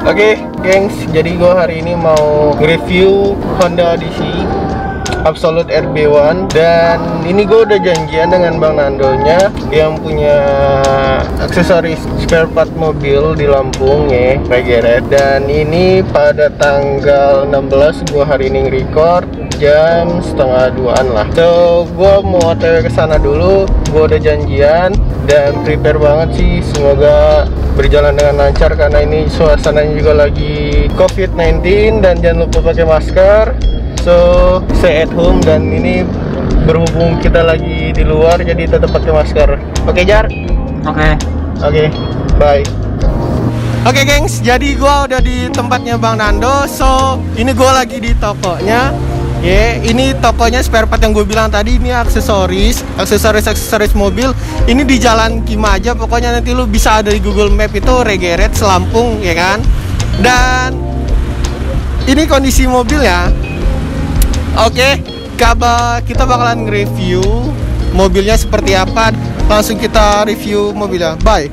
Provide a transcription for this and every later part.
Oke, gengs, jadi gue hari ini mau review Honda Odyssey Absolute RB1. Dan ini gue udah janjian dengan Bang Nandonya yang punya aksesoris spare part mobil di Lampung ya, Pak Geret. Dan ini pada tanggal 16 gue hari ini nge-record jam setengah 2-an lah. So, gue mau otw ke sana dulu. Gue udah janjian dan prepare banget sih, semoga berjalan dengan lancar karena ini suasananya juga lagi COVID-19 dan jangan lupa pakai masker. So, stay at home, dan ini berhubung kita lagi di luar jadi tetap pakai masker. Oke, Jar? Oke, bye. Oke, gengs, jadi gua udah di tempatnya Bang Nando. So, ini gua lagi di tokonya. Ini tokonya spare part yang gue bilang tadi. Ini aksesoris mobil. Ini di Jalan Kima aja. Pokoknya nanti lu bisa ada di Google Map itu Regeret Selampung, ya kan? Dan ini kondisi mobilnya. Oke, kita bakalan nge-review mobilnya seperti apa. Langsung kita review mobilnya. Bye.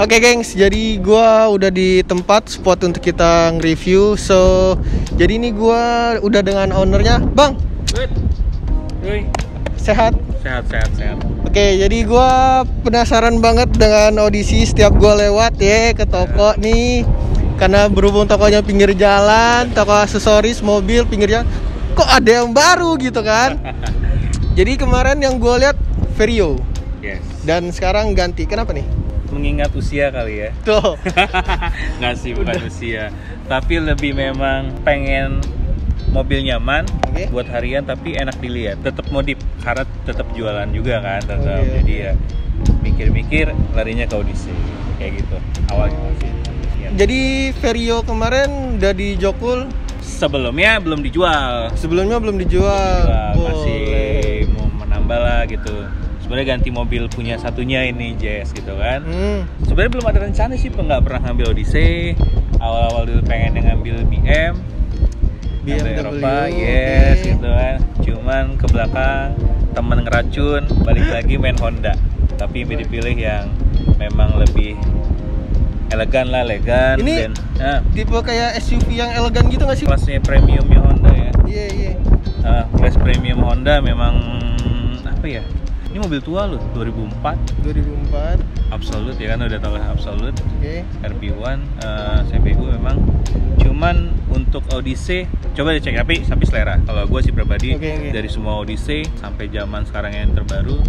Oke, gengs, jadi gua udah di tempat spot untuk kita nge-review. So, jadi ini gua udah dengan ownernya, Bang. Sehat? Sehat. Oke, jadi gua penasaran banget dengan Odyssey. Setiap gua lewat ke toko nih, karena berhubung tokonya pinggir jalan, toko aksesoris mobil pinggir jalan, kok ada yang baru gitu kan. Jadi kemarin yang gua lihat Vario. Yes. Dan sekarang ganti. Kenapa nih? Mengingat usia kali ya. Tuh. Nggak sih, bukan usia. Tapi lebih memang pengen mobil nyaman, buat harian tapi enak dilihat. Tetap modif, karena tetap jualan juga kan, tetap. Jadi ya mikir-mikir larinya ke Odyssey kayak gitu awalnya sih. Ya. Jadi Vario kemarin udah di Jokul. Sebelumnya belum dijual. Masih mau menambah lah gitu. Sebenarnya ganti mobil punya satunya ini Jazz gitu kan. Sebenarnya belum ada rencana sih, nggak pernah ngambil Odyssey. Awal-awal dulu pengen ngambil BMW Eropa, gitu kan. Cuman ke belakang temen ngeracun, balik lagi main Honda. Tapi dipilih yang memang lebih elegan lah, Ini dan tipe kayak SUV yang elegan gitu nggak sih? kelasnya premiumnya Honda ya. Iya. Kelas premium Honda memang apa ya? Ini mobil tua loh, 2004 Absolute ya kan, udah tau lah Absolute. RB1 CPU memang. Cuman untuk Odyssey coba dicek, tapi selera. Kalau gue sih pribadi dari semua Odyssey sampai zaman sekarang yang terbaru,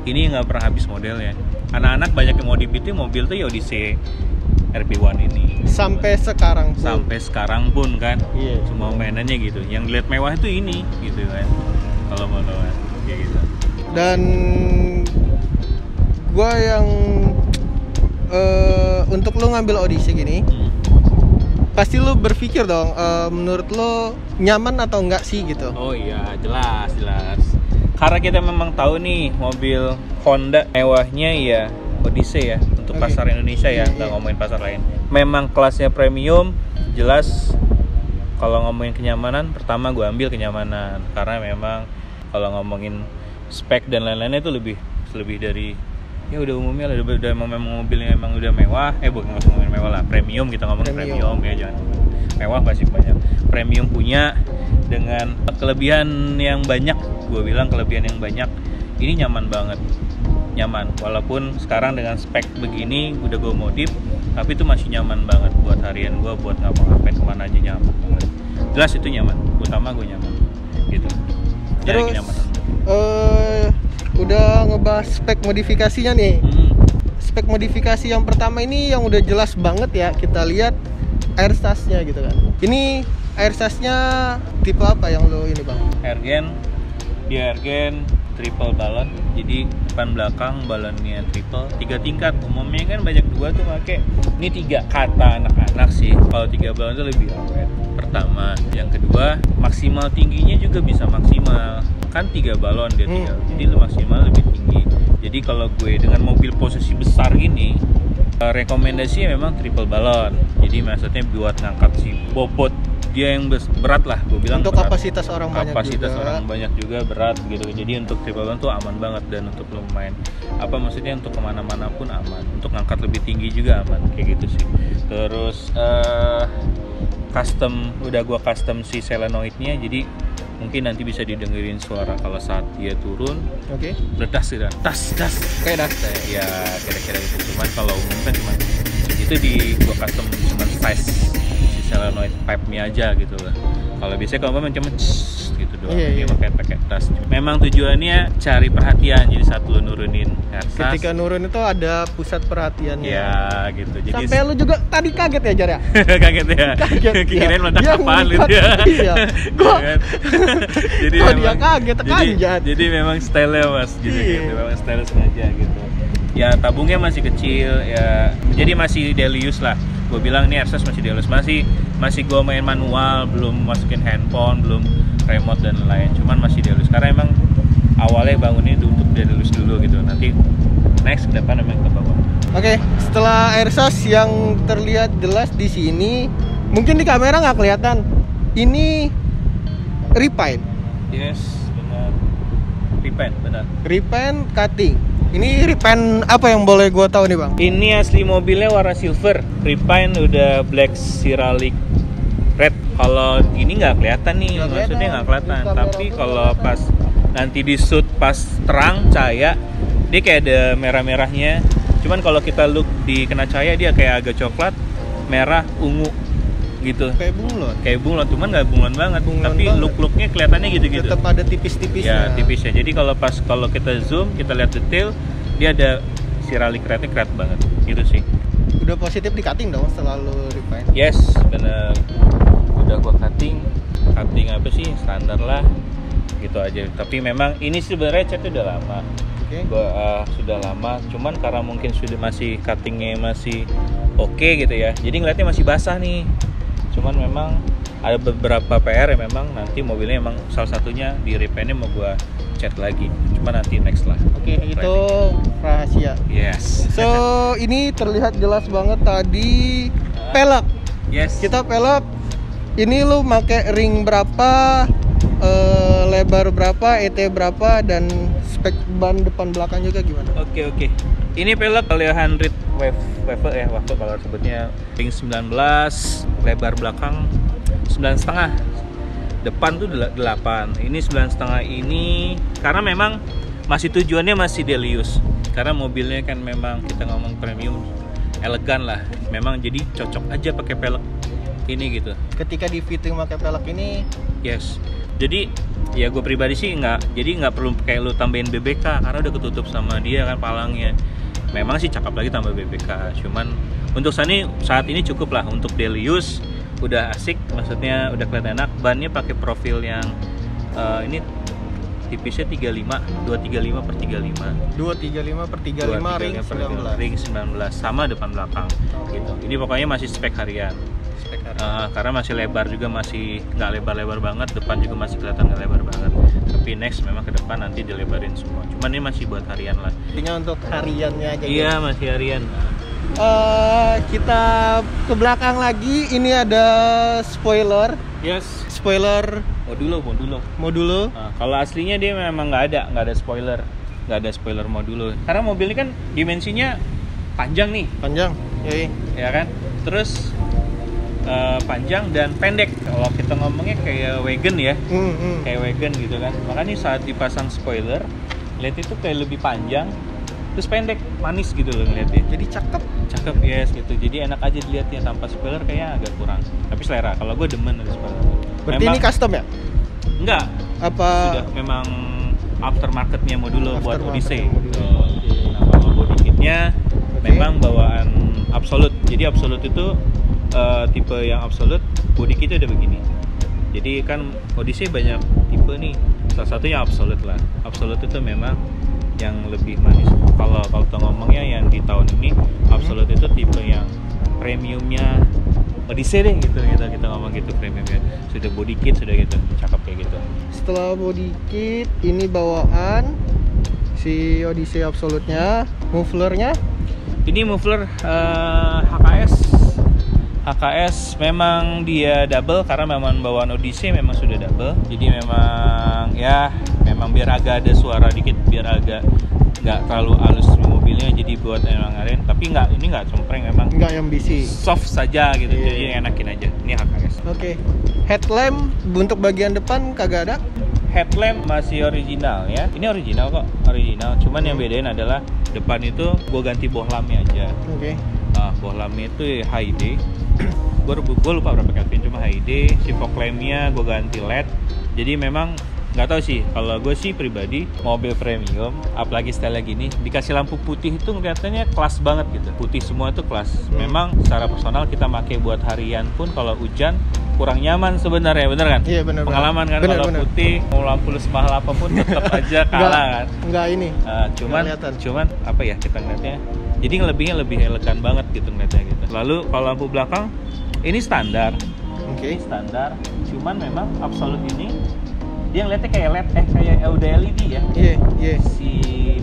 ini nggak pernah habis modelnya. Anak-anak banyak yang modif itu mobil tuh ya Odyssey RB1 ini. Sampai sekarang pun kan. Semua mainannya gitu. Yang dilihat mewah itu ini gitu kan. Kalau mau kayak gitu. Dan gua yang untuk lo ngambil Odyssey gini, pasti lo berpikir dong, menurut lo nyaman atau enggak sih gitu? Oh iya, jelas. Karena kita memang tahu nih mobil Honda mewahnya ya Odyssey ya, untuk pasar Indonesia ya, nggak ngomongin pasar lain. Memang kelasnya premium, jelas. Kalau ngomongin kenyamanan, pertama gue ambil kenyamanan, karena memang kalau ngomongin spek dan lain-lainnya itu lebih dari ya udah umumnya lah, udah memang mobilnya emang udah mewah. Bukan ngomongin mewah lah, premium, kita ngomongin premium ya, jangan mewah pasti banyak. Premium punya dengan kelebihan yang banyak, gue bilang kelebihan yang banyak. Ini nyaman banget, walaupun sekarang dengan spek begini udah gue modif, tapi itu masih nyaman banget buat harian gue, buat ngapa-ngapain kemana aja nyaman banget. Jelas itu nyaman, utama gue nyaman gitu. Jadi kenyamanan. Udah ngebahas spek modifikasinya nih. Spek modifikasi yang pertama ini yang udah jelas banget ya, kita lihat air stasnya gitu kan. Ini air stasnya tipe apa yang lo ini bang? Airgen triple balon, jadi depan belakang balonnya triple, 3 tingkat. Umumnya kan banyak 2 tuh pakai, ini 3 kata anak-anak sih. Kalau 3 balon itu lebih awet. Pertama, yang kedua maksimal tingginya juga bisa maksimal, kan 3 balon dia tinggal, jadi maksimal lebih tinggi. Jadi kalau gue dengan mobil posisi besar ini, rekomendasinya memang triple balon. Jadi maksudnya buat ngangkat si bobot dia yang berat lah, gue bilang untuk berat. kapasitas orang Banyak juga berat gitu. Jadi untuk triple balon tuh aman banget, dan untuk lumayan maksudnya untuk kemana-mana pun aman, untuk ngangkat lebih tinggi juga aman, kayak gitu sih. Terus udah gua custom si solenoidnya, jadi mungkin nanti bisa didengerin suara kalau saat dia turun. Oke. Ledas gitu, das Kayak das. ya kira-kira gitu. Cuman kalau umum kan cuman itu gua custom cuman size si solenoid pipe-nya aja gitu lah. Kalau biasanya kalau cuma gitu doang, Iya. makanya pakai tas. Memang tujuannya cari perhatian, jadi saat lu nurunin airtas, Ketika nurun itu ada pusat perhatiannya. ya gitu. Jadi Sampai lu juga tadi kaget ya, Jar ya? kaget ya. Kaget. Kirain meledak Yang apaan gitu meledak, ya. iya. Gua Kan? Jadi kok dia kaget, tekanjat. jadi memang style-nya Mas gitu, Iya. gitu. Memang style sengaja gitu. Ya tabungnya masih kecil ya. Jadi masih daily use lah. Gue bilang nih airsoft masih daily use, masih gue main manual, belum masukin handphone, belum remote dan lain. Cuman masih daily use karena emang awalnya bangunnya untuk daily use dulu gitu. Nanti next ke depan memang ke bawah. Oke, setelah airsoft yang terlihat jelas di sini, mungkin di kamera nggak kelihatan. Ini repaint, Yes, benar. Repaint, benar. repaint cutting. Ini repaint apa yang boleh gua tahu nih, Bang? Ini asli mobilnya warna silver, repaint udah black ceramic red. Kalau ini nggak kelihatan nih, Nggak maksudnya kelihatan. nggak kelihatan. Di kamera Tapi pun kalau nggak pas nanti di shoot pas terang cahaya, dia kayak ada merah-merahnya. Cuman kalau kita look di kena cahaya dia kayak agak coklat, merah, ungu gitu. Kayak bunglon. Kayak bunglon, cuman nggak bunglon banget. Bunglon tapi banget. look-looknya kelihatannya gitu-gitu. Tetap ada tipis-tipisnya. Ya tipisnya. Jadi kalau kita zoom, kita lihat detail, dia ada ceramic rednya keren banget. Gitu sih. Udah positif di cutting dong setelah lu repaint. Yes, bener. Udah gua cutting apa sih standar lah, gitu aja. Tapi memang ini sebenarnya catnya udah lama. Oke. Gua sudah lama. Cuman karena mungkin sudah masih cuttingnya masih oke gitu ya. Jadi ngeliatnya masih basah nih. Cuman memang ada beberapa PR yang memang nanti mobilnya emang salah satunya di repaintnya mau gua cat lagi. Cuma nanti next lah. Oke, itu rahasia. Yes. So, ini terlihat jelas banget tadi pelek. Yes. Kita pelek. Ini lu make ring berapa, lebar berapa, ET berapa, dan spek ban depan belakang juga gimana? Oke. Ini pelek kali 100 waffle ya, waffle kalau sebutnya. Ring 19, lebar belakang 9,5. Depan tuh 8. Ini 9,5 ini karena memang masih tujuannya masih daily use. Karena mobilnya kan memang kita ngomong premium, elegan lah. Memang jadi cocok aja pakai pelek ini gitu. Ketika di fitting pakai pelek ini, Yes. Jadi ya gue pribadi sih nggak perlu kayak lu tambahin BBK karena udah ketutup sama dia kan palangnya. Memang sih cakep lagi tambah BBK. Cuman untuk saat ini cukup lah untuk daily use. Udah asik, maksudnya udah kelihatan enak. Bannya pakai profil yang ini tipisnya 235 per 35. 235 per 35 ring 19. Ring 19 sama depan belakang gitu. Ini pokoknya masih spek harian. Spek harian. Karena masih lebar juga, masih nggak lebar-lebar banget, depan juga masih kelihatan nggak lebar banget. Tapi next memang ke depan nanti dilebarin semua. Cuman ini masih buat harian lah. Intinya untuk hariannya aja. Iya, masih harian. Kita ke belakang lagi, ini ada spoiler. Yes. Spoiler modulo. Nah, kalau aslinya dia memang nggak ada spoiler, modulo. Karena mobil ini kan dimensinya panjang nih, Panjang. Yoi. ya kan? Terus panjang dan pendek. Kalau kita ngomongnya kayak wagon ya, kayak wagon gitu kan. Makanya saat dipasang spoiler, lihat itu kayak lebih panjang, terus pendek, manis gitu loh ngeliatnya. Jadi cakep. Cakep, yes gitu. Jadi enak aja dilihatnya, tanpa spoiler kayaknya agak kurang. Tapi selera. Kalau gue demen ada spoiler. Berarti ini custom ya? Enggak. Apa? Sudah memang aftermarketnya modulo buat Aftermarket Odyssey. modulo. Nah, kalau body kitnya memang bawaan Absolute. Jadi Absolute itu tipe yang Absolute, body kitnya udah begini. Jadi kan Odyssey banyak tipe nih. Salah satunya Absolute lah. Absolute itu memang yang lebih manis. Kalau kita ngomongnya yang di tahun ini, Absolute itu tipe yang premiumnya Odyssey deh gitu, kita ngomong gitu, premiumnya sudah body kit, sudah gitu, cakep kayak gitu. Setelah body kit, ini bawaan si Odyssey Absolute-nya, mufflernya. Ini muffler HKS memang dia double karena memang bawaan Odyssey memang sudah double. Jadi memang biar agak ada suara dikit, biar agak nggak terlalu halus mobilnya, jadi buat emang aren. Tapi ini nggak cempreng, memang Nggak yang bisi. soft saja gitu, Iya. jadi enakin aja. Ini HKS. Oke. Headlamp untuk bagian depan kagak ada. Headlamp masih original ya. Ini original kok, original. Cuman yang bedain adalah depan itu gue ganti bohlamnya aja. Oke. Nah, bohlamnya itu high day. gue lupa berapa Kelvin, cuma high day. Si fog lampnya gue ganti LED. Jadi memang nggak tahu sih, kalau gue sih pribadi mobil premium apalagi style gini dikasih lampu putih itu kelihatannya kelas banget gitu. Putih semua itu kelas. Memang secara personal kita pakai buat harian pun kalau hujan kurang nyaman sebenarnya, bener kan? Iya, bener. Pengalaman kan, Bener, kalau bener. putih mau lampu semahal apapun tetap aja kalah kan. Nggak ini. Cuman apa ya, kita ngeliatnya jadi lebih elegan banget gitu ngeliatnya gitu. Lalu kalau lampu belakang ini standar. Oke. Ini standar, cuman memang Absolute ini dia ngeliatnya kayak LED, kayak udah LED ya. Iya. Si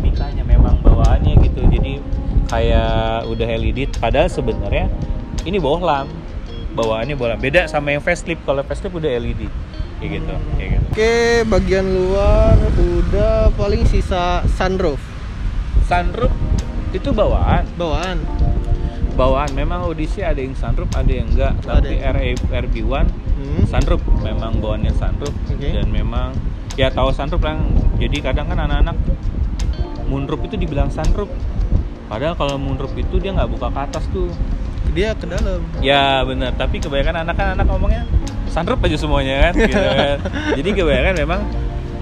mikanya memang bawaannya gitu, jadi kayak udah LED. Padahal sebenarnya ini bohlam, bawaannya bohlam. Beda sama yang facelift. Kalau facelift udah LED kayak gitu. Oke, bagian luar udah, paling sisa sunroof. Sunroof itu bawaan. Bawaan memang Odyssey ada yang sunroof, ada yang enggak. Tapi RB1 sunroof, memang bawaannya sunroof. Oke. Dan memang ya tahu sunroof lah. Jadi kadang kan anak-anak moonroof itu dibilang sunroof. Padahal kalau moonroof itu dia nggak buka ke atas tuh. Dia ke dalam. Ya benar, tapi kebanyakan anak ngomongnya sunroof aja semuanya kan, gitu kan. Jadi kebanyakan memang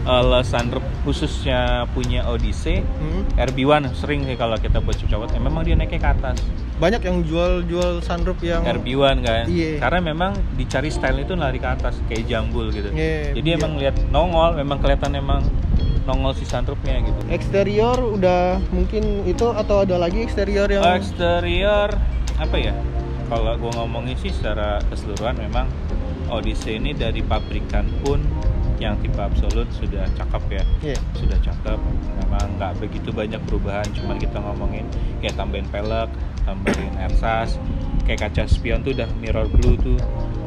kalau sunroof khususnya punya Odyssey, RB1 sering sih kalau kita buat copot, memang dia naiknya ke atas. Banyak yang jual sunroof yang RB1 kan, Iya. karena memang dicari style itu lari ke atas kayak jambul gitu. Iya, Jadi iya. emang lihat nongol, memang kelihatan emang nongol si sunroofnya gitu. Eksterior udah mungkin itu, atau ada lagi eksterior yang Eksterior apa ya? Kalau gua ngomongin sih secara keseluruhan memang Odyssey ini dari pabrikan pun yang tipe Absolute sudah cakep ya. Iya. Sudah cakep. Memang nggak begitu banyak perubahan, cuman kita ngomongin kayak tambahin pelek, tambahin ersas, kayak kaca spion tuh udah mirror blue tuh.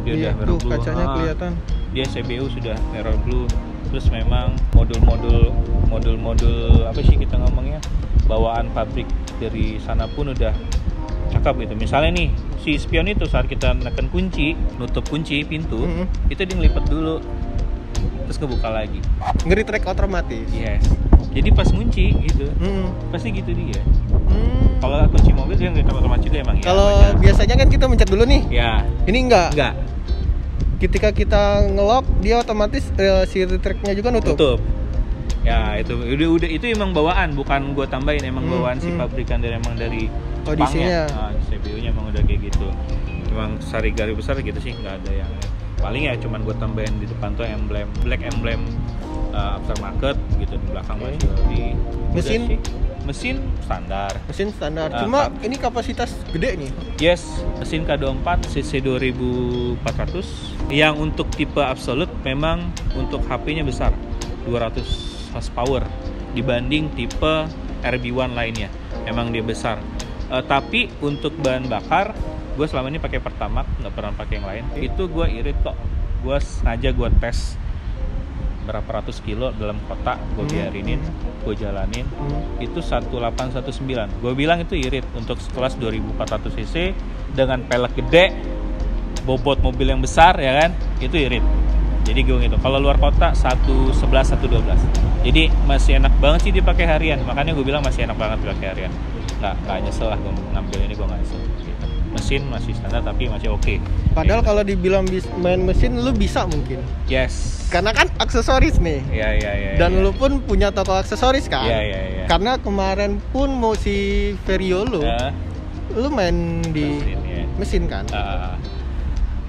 Dia Iya, udah mirror tuh blue. kacanya kelihatan. Dia CBU sudah mirror blue. Terus memang modul-modul apa sih kita ngomongnya, bawaan pabrik dari sana pun udah cakep gitu. Misalnya nih si spion itu saat kita neken kunci, nutup kunci pintu, itu dia ngelipet dulu terus kebuka lagi. Ngeri track otomatis. Yes. Jadi pas ngunci gitu, pasti gitu dia. Kalau kunci mobil dia ngelipet otomatis juga emang. Kalau ya, biasanya kan kita mencet dulu nih. ya Ini enggak. Ketika kita ngelock, dia otomatis si retract-nya juga nutup. Ya itu udah itu emang bawaan, bukan gua tambahin, emang bawaan si pabrikan dari Odyssey-nya. Jepangnya. CPU-nya emang udah kayak gitu. Emang sarigari besar gitu sih, nggak ada yang paling ya cuman gua tambahin di depan tuh emblem black emblem aftermarket gitu, di belakang masih di mesin standar. Mesin standar. Cuma ini kapasitas gede nih. Yes, mesin K24 cc 2400 yang untuk tipe Absolute memang untuk HP-nya besar, 200 horsepower dibanding tipe RB1 lainnya. Memang dia besar. Tapi untuk bahan bakar, gue selama ini pakai Pertamax, nggak pernah pakai yang lain. Itu gue irit kok. Gue sengaja gue tes berapa ratus kilo dalam kota, gue biarinin, gue jalanin. Itu 1819. Gue bilang itu irit untuk sekelas 2400 cc dengan pelek gede, bobot mobil yang besar ya kan, itu irit. Jadi gue gitu. Kalau luar kota 111 112. Jadi masih enak banget sih dipakai harian. Makanya gue bilang masih enak banget dipakai harian. Nggak nyesel lah gue ngambil ini, gue nggak nyesel. Gitu. Mesin masih standar tapi masih oke. Padahal kalau dibilang main mesin lu bisa mungkin. Yes. Karena kan aksesoris nih. Iya. Dan lu pun punya toko aksesoris kan? Iya. Karena kemarin pun mau si Vario lu main di mesin kan?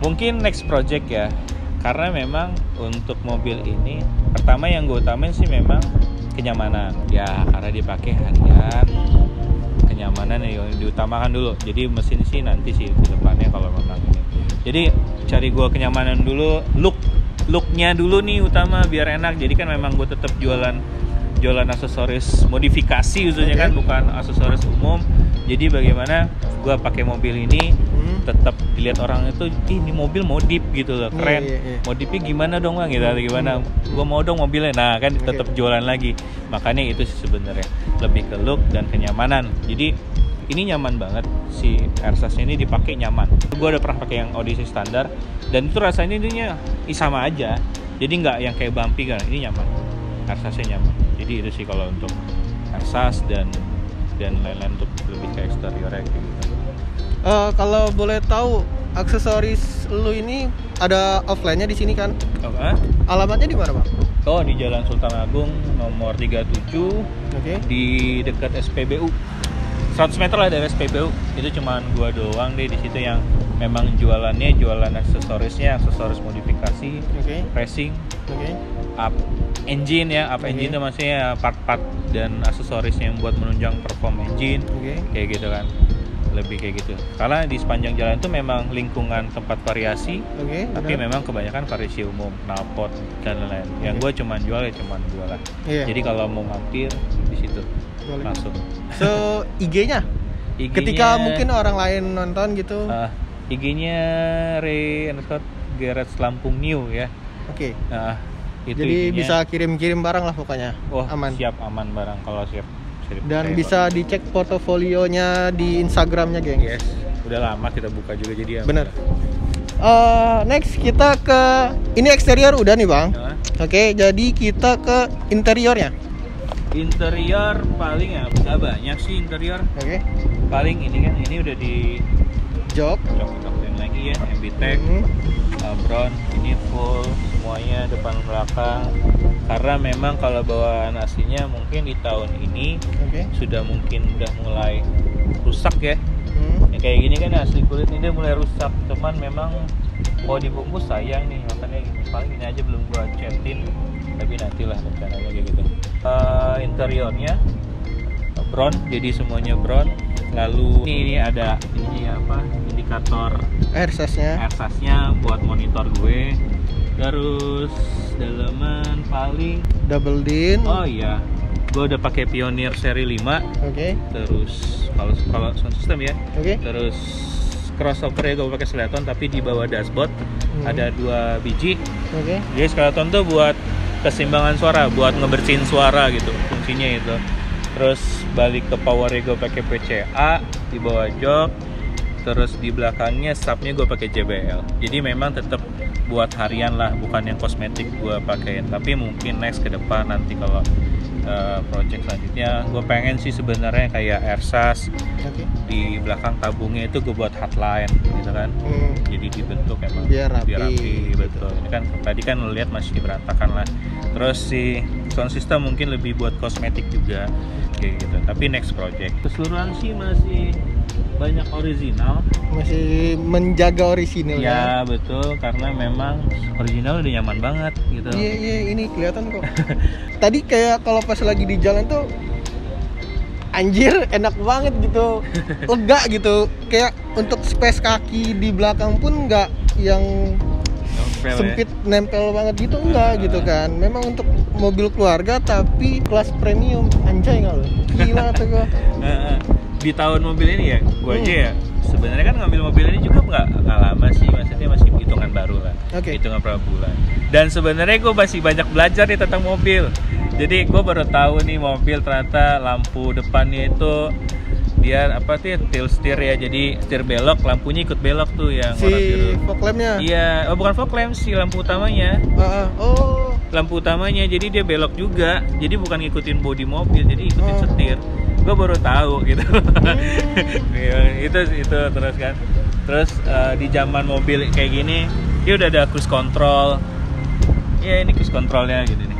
Mungkin next project ya. Karena memang untuk mobil ini Pertama yang gue utamain sih memang kenyamanan ya, karena dipakai harian, kenyamanan yang diutamakan dulu. Jadi mesin sih nanti sih ke depannya kalau memang ini. Jadi cari gue kenyamanan dulu, looknya dulu nih utama biar enak. Jadi kan memang gue tetap jualan aksesoris modifikasi khususnya kan, bukan aksesoris umum. Jadi bagaimana gue pakai mobil ini tetap dilihat orang itu, ini mobil modif gitu loh, keren. Modifnya gimana dong bang, gitu, gimana? Gue mau dong mobilnya. Nah kan tetap jualan lagi. Makanya itu sih sebenarnya lebih ke look dan kenyamanan. Jadi ini nyaman banget, si Airsas ini dipakai nyaman. Gue udah pernah pakai yang Odyssey standar dan itu rasanya ininya sama aja. Jadi nggak yang kayak bumpy kan, ini nyaman. Airsasnya nyaman. Jadi itu sih kalau untuk Airsas dan lain-lain untuk lebih ke eksteriornya gitu. Kalau boleh tahu, aksesoris lu ini ada offline-nya di sini kan? Alamatnya di mana, Bang? Oh, di Jalan Sultan Agung nomor 37. Di dekat SPBU. 100 meter lah dari SPBU. Itu cuman gua doang deh di situ yang memang jualan aksesorisnya, aksesoris modifikasi, racing, up engine ya, engine itu maksudnya part-part dan aksesorisnya yang buat menunjang perform engine, kayak gitu kan, lebih kayak gitu. Karena di sepanjang jalan itu memang lingkungan tempat variasi, tapi memang kebanyakan variasi umum, knalpot dan lain-lain. Yang gue cuman jualan. Jadi kalau mau mampir di situ langsung. So IG-nya? Ketika mungkin orang lain nonton gitu. IG-nya Garage Lampung New ya. Itu jadi IG-nya. bisa kirim-kirim barang lah pokoknya. Aman. Siap aman barang kalau siap. Dan bisa dicek portofolionya di Instagramnya, geng. Yes. Udah lama kita buka juga jadi ya. Bener. Next kita ke ini eksterior udah nih bang. Jadi kita ke interiornya. Interior paling ya nggak banyak sih interior. Paling ini kan udah di jok lagi ya, MBTEC, Brown, ini full semuanya depan belakang. Karena memang kalau bawaan aslinya mungkin di tahun ini sudah mulai rusak ya. Yang kayak gini kan asli kulit ini udah mulai rusak, cuman memang mau dibungkus sayang nih, makanya gini. Paling ini aja belum gua catin, tapi nantilah rencananya kayak gitu. Interiornya brown, jadi semuanya brown. Lalu ini ada indikator Airsasnya buat monitor gue. Terus dalaman paling double din. Oh iya, gue udah pakai Pioneer seri 5. Terus kalau sound system ya. Terus crossover ya gue pakai Skeleton, tapi di bawah dashboard ada 2 biji. Jadi Skeleton tuh buat keseimbangan suara, buat ngebersihin suara gitu fungsinya itu. Terus balik ke powernya gue pakai PCA di bawah jok. Terus di belakangnya subnya gue pakai JBL. Jadi memang tetap buat harian lah, bukan yang kosmetik gue pakein. Tapi mungkin next ke depan nanti kalau project selanjutnya gue pengen sih sebenarnya kayak Airsas. Di belakang tabungnya itu gue buat hotline gitu kan. Jadi dibentuk emang biar rapi betul. Ini kan tadi kan lo lihat masih berantakan lah. Terus si sound system mungkin lebih buat kosmetik juga kayak gitu. Tapi next project. Keseluruhan sih masih banyak original, masih menjaga orisinil ya. Betul, karena memang original udah nyaman banget gitu. Iya ini kelihatan kok. Tadi kayak kalau pas lagi di jalan tuh anjir enak banget gitu, lega gitu. Kayak untuk space kaki di belakang pun nggak yang sempit nempel banget gitu, enggak gitu kan. Memang untuk mobil keluarga tapi kelas premium, anjay nggak lo? Gila tuh gua. Di tahun mobil ini ya, gue aja ya sebenarnya kan ngambil mobil ini juga nggak lama sih, maksudnya masih hitungan baru lah, hitungan berapa bulan. Dan sebenarnya gue masih banyak belajar nih tentang mobil. Jadi gue baru tahu nih mobil ternyata lampu depannya itu dia tilt steer ya, jadi steer belok, lampunya ikut belok tuh yang warna biru. Si fog lampnya? Iya, bukan fog lamp, si lampu utamanya. Lampu utamanya, jadi dia belok juga, jadi bukan ngikutin bodi mobil, jadi ikutin setir. Gue baru tahu gitu. itu terus kan. Terus di zaman mobil kayak gini, dia udah ada cruise control. Ya ini cruise controlnya gitu nih.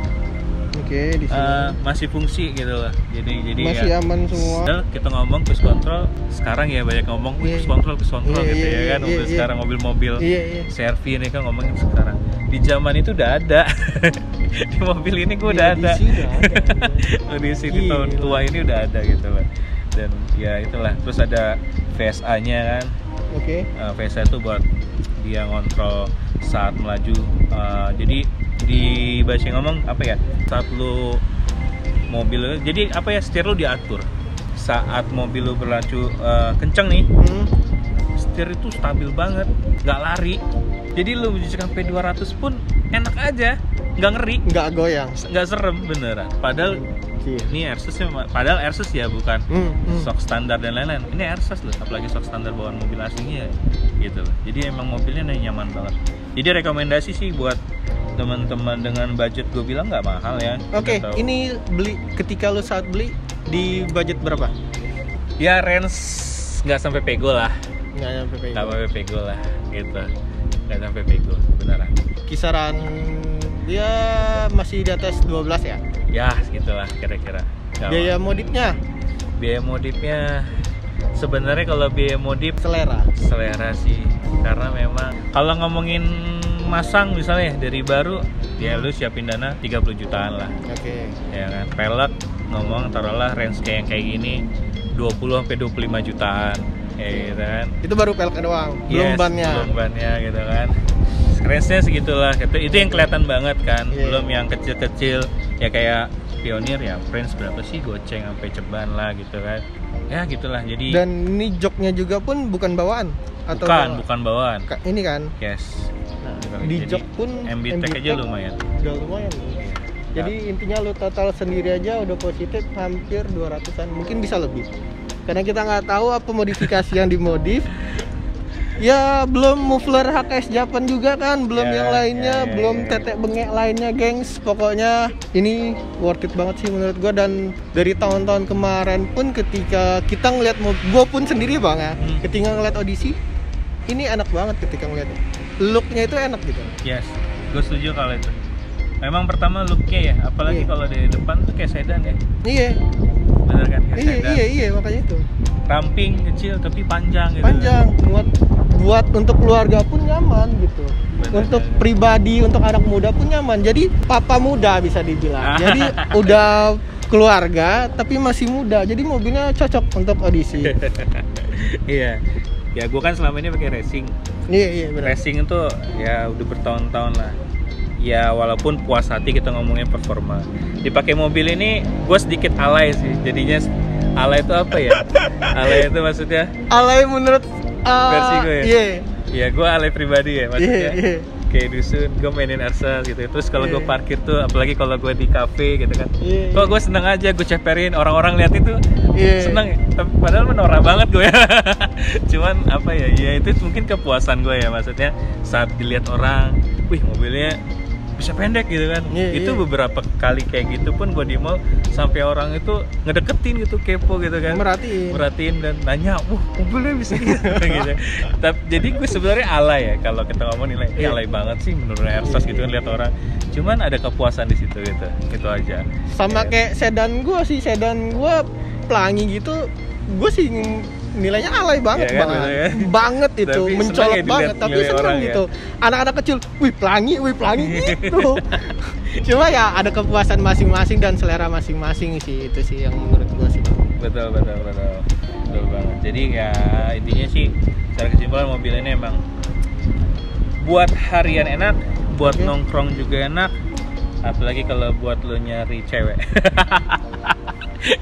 Di sini masih fungsi gitu loh. Jadi masih ya, aman semua. Kita ngomong cruise control sekarang ya banyak ngomong cruise control gitu ya kan. Sekarang mobil-mobil CR-V ini kan ngomongin sekarang. Di zaman itu udah ada. Di mobil ini gue udah ada. Audisi di tahun tua ini udah ada gitu loh. Dan ya itulah. Terus ada VSA-nya kan. Oke. VSA itu buat dia ngontrol saat melaju. Jadi di bahasa ngomong apa ya? Saat lu mobil, jadi apa ya, setir lu diatur. Saat mobil lu berlaju kenceng nih, setir itu stabil banget, nggak lari. Jadi lu sampai 200 pun enak aja, nggak ngeri, Nggak goyang. nggak serem beneran. Padahal ini Airsus, padahal Airsus ya bukan shock standar dan lain-lain. Ini Airsus loh, apalagi shock standar bawaan mobil aslinya gitu loh. Jadi emang mobilnya nyaman banget. Jadi rekomendasi sih buat teman-teman dengan budget, gue bilang nggak mahal ya. Oke, Nggak tahu. ini beli ketika lu saat beli di budget berapa? Ya range nggak sampai pego lah, Nggak nyampe nggak pego. sampai pego lah gitu, nggak sampai pego beneran. Kisaran dia masih di atas 12 ya. Ya segitulah kira-kira. Nggak Biaya modifnya biaya modifnya sebenarnya kalau biaya modif selera. sih, karena memang kalau ngomongin masang misalnya dari baru ya lu siapin dana 30 jutaan lah Oke. ya kan. Pelek ngomong taruhlah range kayak gini 20 sampai 25 jutaan ya gitu kan. Itu baru pelek doang, belum bannya. Belum bannya gitu kan. Range-nya segitulah. Itu yang kelihatan banget kan. Yeah. Belum yang kecil-kecil ya kayak Pioneer ya, range berapa sih, goceng sampai ceban lah gitu kan. Ya gitulah. Jadi Dan ini joknya juga pun bukan bawaan atau bukan bawaan. Ini kan. Yes. Nah, Gitu. di Jadi, jok pun MBTEK aja lumayan. Udah lumayan. Jadi intinya lu total sendiri aja udah positif hampir 200-an, mungkin bisa lebih. Karena kita nggak tahu apa modifikasi yang dimodif. Ya belum muffler HKS Japan juga kan, belum Ya, yang lainnya, ya, belum ya. tetek bengek lainnya, gengs. Pokoknya ini worth it banget sih menurut gua. Dan dari tahun-tahun kemarin pun ketika kita ngeliat, gua pun sendiri bang ya, ketika ngeliat Odyssey, ini enak banget ketika ngeliatnya. Looknya itu enak gitu. Yes, gue setuju kalau itu. Memang pertama looknya ya, apalagi Iya. kalau dari depan tuh kayak sedan ya, Iya, bener kan? Kayak sedan. iya, makanya itu. Ramping kecil tapi panjang gitu. Panjang, buat untuk keluarga pun nyaman gitu. Bener, Untuk bener. pribadi, untuk anak muda pun nyaman. Jadi papa muda bisa dibilang. Jadi udah keluarga tapi masih muda. Jadi mobilnya cocok untuk Odyssey. Iya. Ya gue kan selama ini pakai racing. Iya, benar. Racing itu ya udah bertahun-tahun lah. Ya walaupun puas hati kita ngomongin performa. Dipakai mobil ini gue sedikit alay sih. Jadinya alay itu apa ya? Alay itu maksudnya Alay menurut versi gue ya? Iya. Ya gue alay pribadi ya maksudnya. Iya. Kayak dusun, gue mainin Airsus gitu. Terus kalau gue Iya. parkir tuh, apalagi kalau gue di cafe gitu kan, Iya. kok gue seneng aja, gue ceperin, orang-orang lihat itu Iya. seneng. Tapi padahal menora banget gue ya. Cuman apa ya, ya itu mungkin kepuasan gue ya, maksudnya saat dilihat orang, wih mobilnya bisa pendek gitu kan. Iya, Itu iya. beberapa kali kayak gitu pun gue di mall sampai orang itu ngedeketin gitu, kepo gitu kan. Merhatiin dan nanya, wah mobilnya bisa gitu. Gitu. Jadi gue sebenarnya alay ya kalau kita ngomong nilai, Iya. alay banget sih menurut Airsus gitu kan, lihat orang. Cuman ada kepuasan di situ gitu, itu aja. Sama Ya. kayak sedan gua sih, sedan gua pelangi gitu, gua sih nilainya alay banget, Iya kan, banget, bener kan? banget itu, Tapi seneng mencolok ya dilihat banget, tapi nilai seneng orang ya. gitu. Anak-anak kecil, wih pelangi gitu. Cuma ya ada kepuasan masing-masing dan selera masing-masing sih, itu sih yang menurut gua sih. Betul banget. Jadi ya intinya sih secara kesimpulan mobil ini emang buat harian enak, buat Oke. nongkrong juga enak, apalagi kalau buat lo nyari cewek.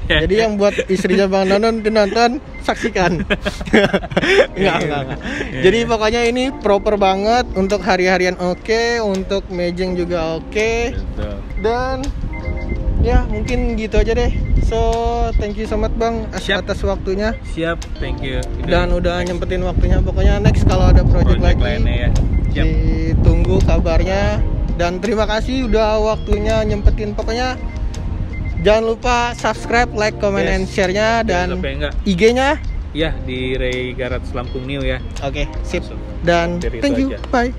Jadi yang buat istrinya Bang Nonon nonton, saksikan. Enggak. Jadi pokoknya ini proper banget untuk hari-harian oke, untuk mejeng juga oke. Betul. Dan ya mungkin gitu aja deh. So thank you so much Bang Siap. atas waktunya. Siap, thank you. Dan udah nyempetin waktunya. Pokoknya next kalau ada project lagi lainnya ya. Siap. ditunggu kabarnya. Dan terima kasih udah waktunya nyempetin. Pokoknya jangan lupa subscribe, like, comment, Yes. and share-nya. Dan Sampai enggak? IG-nya. Ya di Ray Garat Lampung New ya. Oke, sip. Langsung. Dan Dari itu thank you. aja. Bye.